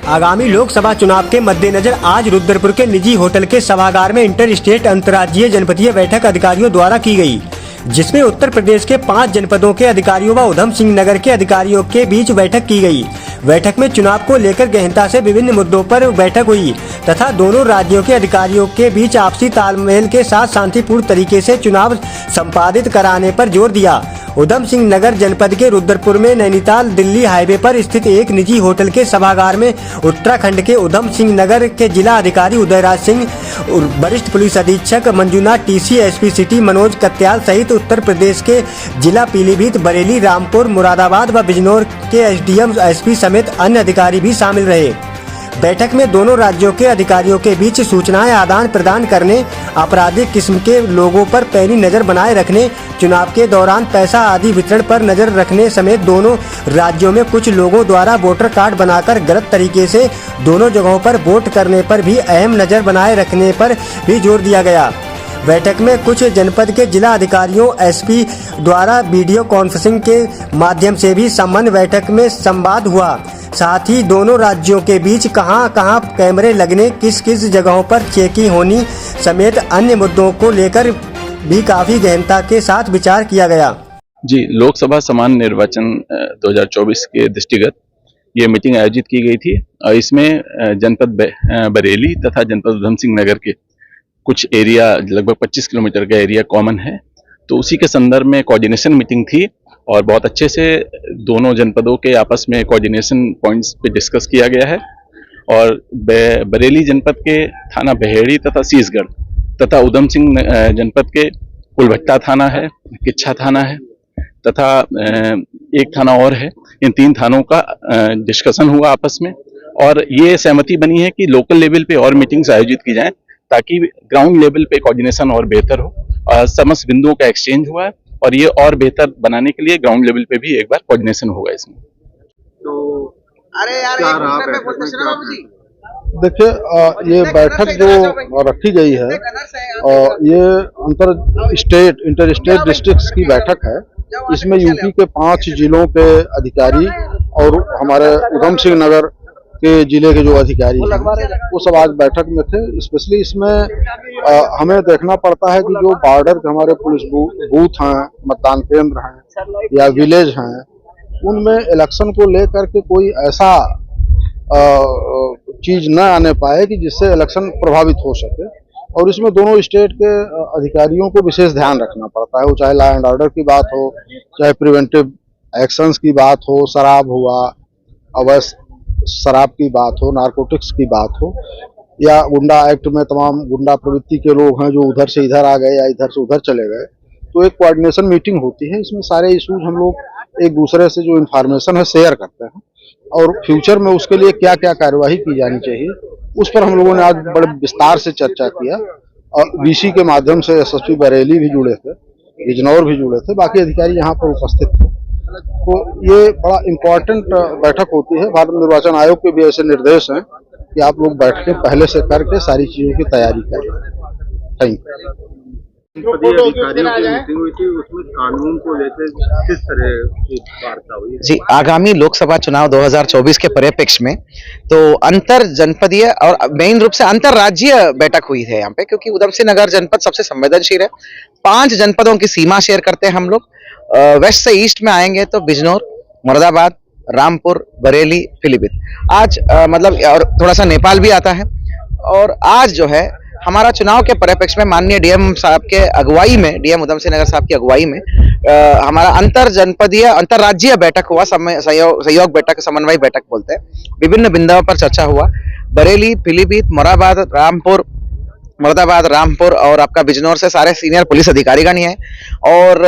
आगामी लोकसभा चुनाव के मद्देनजर आज रुद्रपुर के निजी होटल के सभागार में इंटर स्टेट अंतर्राज्यीय जनपदीय बैठक अधिकारियों द्वारा की गई, जिसमें उत्तर प्रदेश के 5 जनपदों के अधिकारियों व उधम सिंह नगर के अधिकारियों के बीच बैठक की गई। बैठक में चुनाव को लेकर गहनता से विभिन्न मुद्दों पर बैठक हुई तथा दोनों राज्यों के अधिकारियों के बीच आपसी तालमेल के साथ शांतिपूर्ण तरीके से चुनाव संपादित कराने पर जोर दिया। उधम सिंह नगर जनपद के रुद्रपुर में नैनीताल दिल्ली हाईवे पर स्थित एक निजी होटल के सभागार में उत्तराखंड के उधम सिंह नगर के जिला अधिकारी उदयराज सिंह, वरिष्ठ पुलिस अधीक्षक Manjunath TC, SP city Manoj Katyal सहित उत्तर प्रदेश के जिला पीलीभीत, बरेली, रामपुर, मुरादाबाद व बिजनौर के एसडीएम, एसपी समेत अन्य अधिकारी भी शामिल रहे। बैठक में दोनों राज्यों के अधिकारियों के बीच सूचनाएं आदान प्रदान करने, आपराधिक किस्म के लोगों पर पैनी नजर बनाए रखने, चुनाव के दौरान पैसा आदि वितरण पर नजर रखने समेत दोनों राज्यों में कुछ लोगों द्वारा वोटर कार्ड बनाकर गलत तरीके से दोनों जगहों पर वोट करने पर भी अहम नजर बनाए रखने पर भी जोर दिया गया। बैठक में कुछ जनपद के जिला अधिकारियों, एसपी द्वारा वीडियो कॉन्फ्रेंसिंग के माध्यम से भी संबंध बैठक में संवाद हुआ। साथ ही दोनों राज्यों के बीच कहां-कहां कैमरे लगने, किस-किस जगहों पर चेकिंग होनी समेत अन्य मुद्दों को लेकर भी काफी गहनता के साथ विचार किया गया। जी, लोकसभा सामान्य निर्वाचन 2024 के दृष्टिगत ये मीटिंग आयोजित की गई थी और इसमें जनपद बरेली तथा जनपद उधम सिंह नगर के कुछ एरिया, लगभग 25 किलोमीटर का एरिया कॉमन है, तो उसी के संदर्भ में कोऑर्डिनेशन मीटिंग थी और बहुत अच्छे से दोनों जनपदों के आपस में कोऑर्डिनेशन पॉइंट्स पे डिस्कस किया गया है। और बरेली जनपद के थाना बहेड़ी तथा सीसगढ़ तथा उधम सिंह जनपद के कुलभट्टा थाना है, किच्छा थाना है तथा एक थाना और है, इन 3 थानों का डिस्कशन हुआ आपस में और ये सहमति बनी है कि लोकल लेवल पे और मीटिंग्स आयोजित की जाएं ताकि ग्राउंड लेवल पे कोऑर्डिनेशन और बेहतर हो। समस्त बिंदुओं का एक्सचेंज हुआ है और ये और बेहतर बनाने के लिए ग्राउंड लेवल पे भी एक बार कोऑर्डिनेशन होगा इसमें। तो देखिए, ये बैठक जो रखी गई है ये इंटर स्टेट डिस्ट्रिक्ट्स की बैठक है। इसमें यूपी के 5 जिलों के अधिकारी और हमारे उधम सिंह नगर के जिले के जो अधिकारी हैं वो सब आज बैठक में थे। स्पेशली इसमें हमें देखना पड़ता है कि जो बॉर्डर के हमारे पुलिस बूथ हैं, मतदान केंद्र हैं या विलेज हैं, उनमें इलेक्शन को लेकर के कोई ऐसा चीज न आने पाए कि जिससे इलेक्शन प्रभावित हो सके। और इसमें दोनों स्टेट के अधिकारियों को विशेष ध्यान रखना पड़ता है, वो चाहे लॉ एंड ऑर्डर की बात हो, चाहे प्रिवेंटिव एक्शंस की बात हो, शराब हुआ, अवैध शराब की बात हो, नारकोटिक्स की बात हो, या गुंडा एक्ट में तमाम गुंडा प्रवृत्ति के लोग हैं जो उधर से इधर आ गए या इधर से उधर चले गए, तो एक कोऑर्डिनेशन मीटिंग होती है। इसमें सारे इश्यूज हम लोग एक दूसरे से जो इन्फॉर्मेशन है शेयर करते हैं और फ्यूचर में उसके लिए क्या क्या कार्यवाही की जानी चाहिए उस पर हम लोगों ने आज बड़े विस्तार से चर्चा किया। और बीसी के माध्यम से एसएसपी बरेली भी जुड़े थे, बिजनौर भी जुड़े थे, बाकी अधिकारी यहाँ पर उपस्थित थे। तो ये बड़ा इम्पोर्टेंट बैठक होती है। भारत निर्वाचन आयोग के भी ऐसे निर्देश हैं कि आप लोग बैठ के पहले से करके सारी चीजों की तैयारी करें। Thank you. अधिकारियों की मीटिंग हुई थी, उसमें कानून को लेकर किस तरह की वार्ता हुई? जी, आगामी लोकसभा चुनाव 2024 के परिप्रेक्ष्य में तो अंतर जनपदीय और मेन रूप से अंतरराज्यीय बैठक हुई है यहाँ पे, क्योंकि उधम सिंह नगर जनपद सबसे संवेदनशील है। 5 जनपदों की सीमा शेयर करते हैं हम लोग। वेस्ट से ईस्ट में आएंगे तो बिजनौर, मुरादाबाद, रामपुर, बरेली, पीलीभीत, आज मतलब और थोड़ा सा नेपाल भी आता है। और आज जो है हमारा चुनाव के परिप्रेक्ष्य में माननीय डीएम साहब के अगुवाई में, डीएम उधम सिंह नगर साहब की अगुवाई में हमारा अंतरराज्यीय बैठक हुआ, सहयोग बैठक, समन्वय बैठक बोलते हैं। विभिन्न बिंदुओं पर चर्चा हुआ। बरेली, पीलीभीत, मुरादाबाद, रामपुर और आपका बिजनौर से सारे सीनियर पुलिस अधिकारीगण ही हैं और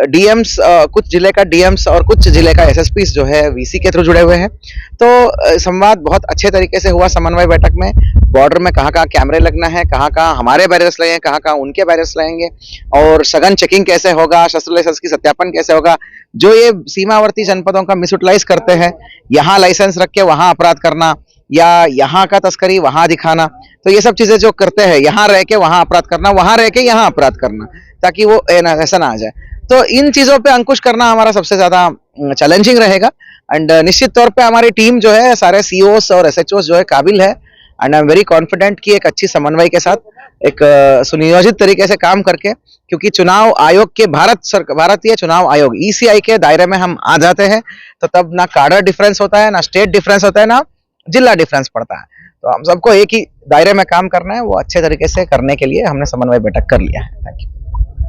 डीएम्स, कुछ जिले का डीएम्स और कुछ जिले का एसएसपी जो है वीसी के थ्रू जुड़े हुए हैं। तो संवाद बहुत अच्छे तरीके से हुआ समन्वय बैठक में। बॉर्डर में कहाँ कैमरे लगना है, कहाँ हमारे बैरियर्स लगेंगे, कहाँ उनके बैरियर्स लगेंगे और सघन चेकिंग कैसे होगा, शस्त्र लाइसेंस की सत्यापन कैसे होगा। जो ये सीमावर्ती जनपदों का मिसयूटिलाइज करते हैं, यहाँ लाइसेंस रख के वहां अपराध करना या यहाँ का तस्करी वहां दिखाना, तो ये सब चीजें जो करते हैं, यहाँ रह के वहां अपराध करना, वहां रह के यहाँ अपराध करना, ताकि वो ऐसा ना आ जाए। तो इन चीजों पे अंकुश करना हमारा सबसे ज्यादा चैलेंजिंग रहेगा। एंड निश्चित तौर पे हमारी टीम जो है सारे सीओस और एसएचओस जो है काबिल है and I am very confident कि एक अच्छी समन्वय के साथ एक सुनियोजित तरीके से काम करके, क्योंकि चुनाव आयोग के भारतीय चुनाव आयोग ईसीआई के दायरे में हम आ जाते हैं तो तब ना काडर डिफरेंस होता है, ना स्टेट डिफरेंस होता है, ना जिला डिफरेंस पड़ता है। तो हम सबको एक ही दायरे में काम करना है, वो अच्छे तरीके से करने के लिए हमने समन्वय बैठक कर लिया है। Thank you.